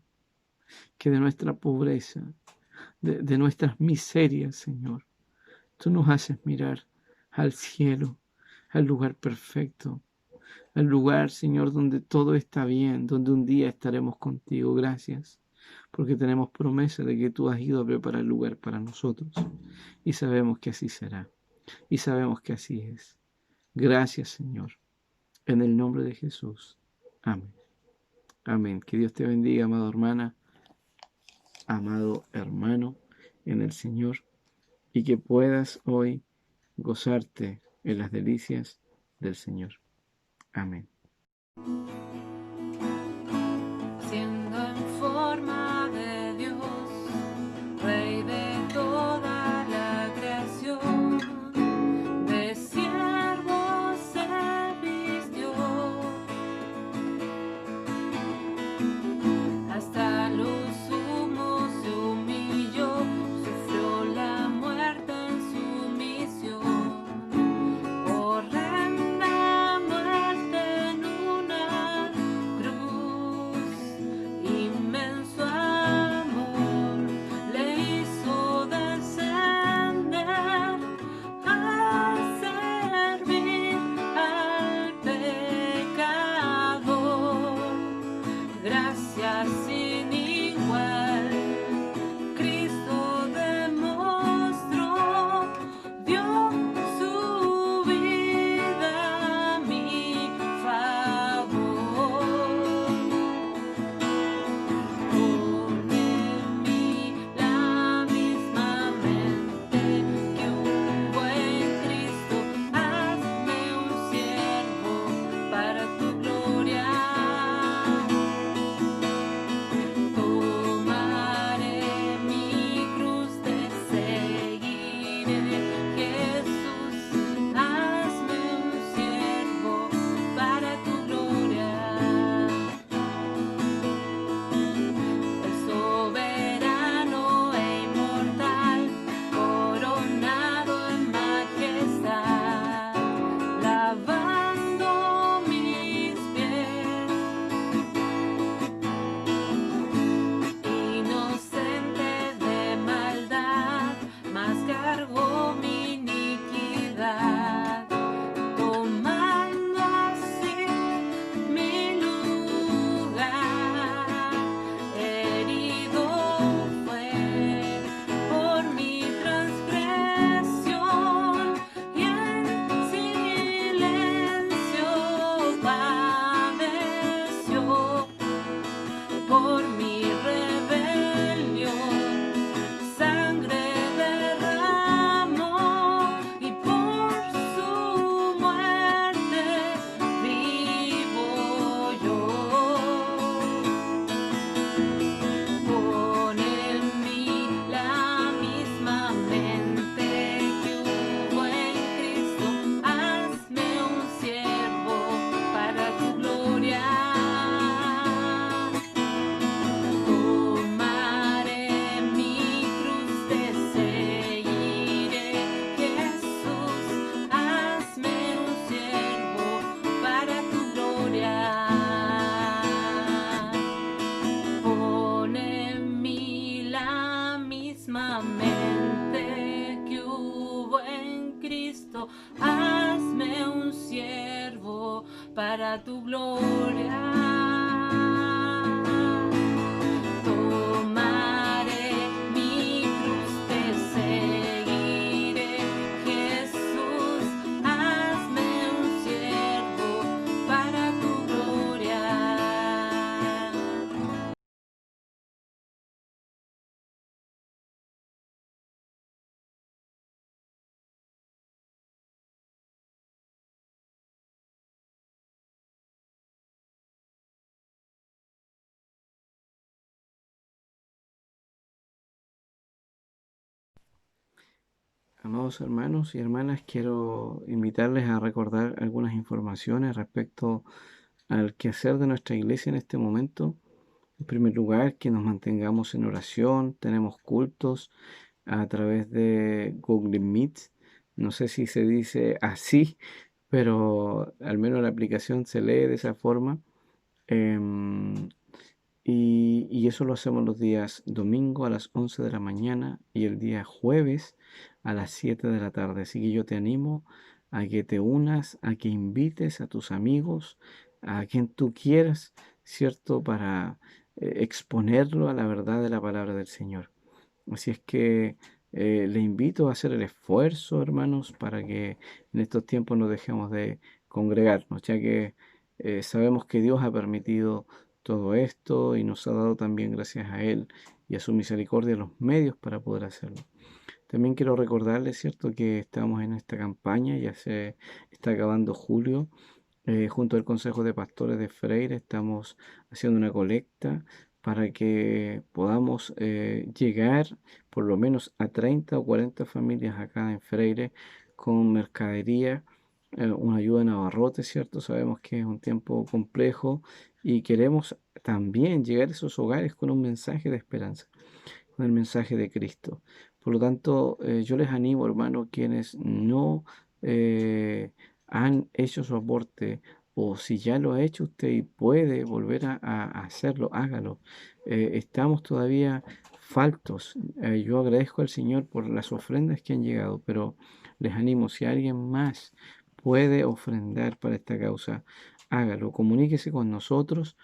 Que de nuestra pobreza, de nuestras miserias, Señor, tú nos haces mirar al cielo, al lugar perfecto, al lugar, Señor, donde todo está bien, donde un día estaremos contigo. Gracias, porque tenemos promesa de que tú has ido a preparar el lugar para nosotros y sabemos que así será y sabemos que así es. Gracias, Señor, en el nombre de Jesús. Amén. Amén. Que Dios te bendiga, amada hermana, amado hermano en el Señor, y que puedas hoy gozarte en las delicias del Señor. Amén. Siendo en forma de Dios, Rey de toda la creación, de siervo se vistió, hasta lo sumo se humilló, sufrió la muerte en sumisión. Horrenda muerte para tu gloria. Tomaré mi cruz, te seguiré. Jesús, hazme un siervo para tu gloria. Amados hermanos y hermanas, quiero invitarles a recordar algunas informaciones respecto al quehacer de nuestra iglesia en este momento. En primer lugar, que nos mantengamos en oración. Tenemos cultos a través de Google Meet. No sé si se dice así, pero al menos la aplicación se lee de esa forma. Y eso lo hacemos los días domingo a las 11 de la mañana y el día jueves a las 7 de la tarde. Así que yo te animo a que te unas, a que invites a tus amigos, a quien tú quieras, ¿cierto? Para exponerlo a la verdad de la palabra del Señor. Así es que le invito a hacer el esfuerzo, hermanos, para que en estos tiempos no dejemos de congregarnos, ya que sabemos que Dios ha permitido todo esto y nos ha dado también, gracias a Él y a su misericordia, los medios para poder hacerlo. También quiero recordarles, ¿cierto?, que estamos en esta campaña, ya se está acabando julio. Junto al Consejo de Pastores de Freire estamos haciendo una colecta para que podamos llegar por lo menos a 30 o 40 familias acá en Freire con mercadería, una ayuda en abarrotes, ¿cierto? Sabemos que es un tiempo complejo y queremos también llegar a esos hogares con un mensaje de esperanza, con el mensaje de Cristo. Por lo tanto, yo les animo, hermanos, quienes no han hecho su aporte, o si ya lo ha hecho usted y puede volver a hacerlo, hágalo. Estamos todavía faltos. Yo agradezco al Señor por las ofrendas que han llegado, pero les animo, si alguien más puede ofrendar para esta causa, hágalo, comuníquese con nosotros.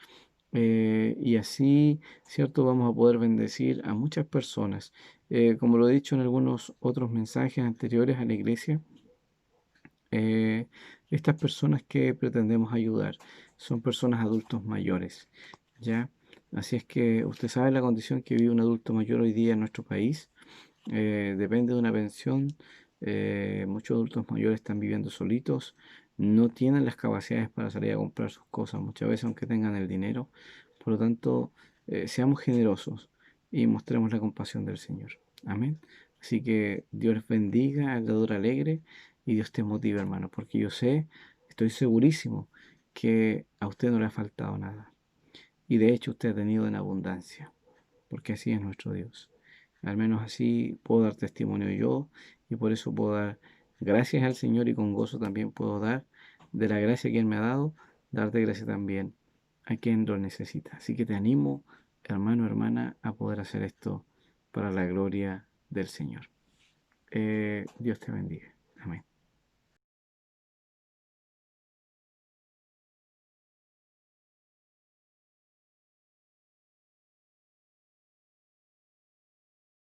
Y así, ¿cierto? Vamos a poder bendecir a muchas personas. Como lo he dicho en algunos otros mensajes anteriores a la iglesia, eh, estas personas que pretendemos ayudar son personas adultos mayores, ¿ya? Así es que usted sabe la condición que vive un adulto mayor hoy día en nuestro país. Depende de una pensión. Muchos adultos mayores están viviendo solitos, no tienen las capacidades para salir a comprar sus cosas muchas veces, aunque tengan el dinero. Por lo tanto, seamos generosos y mostremos la compasión del Señor. Amén. Así que Dios les bendiga, Dador alegre, y Dios te motive, hermano, porque yo sé, estoy segurísimo que a usted no le ha faltado nada. Y de hecho usted ha tenido en abundancia, porque así es nuestro Dios. Al menos así puedo dar testimonio yo, y por eso puedo dar gracias al Señor, y con gozo también puedo dar de la gracia que Él me ha dado, darte gracia también a quien lo necesita. Así que te animo, hermano, hermana, a poder hacer esto para la gloria del Señor. Dios te bendiga.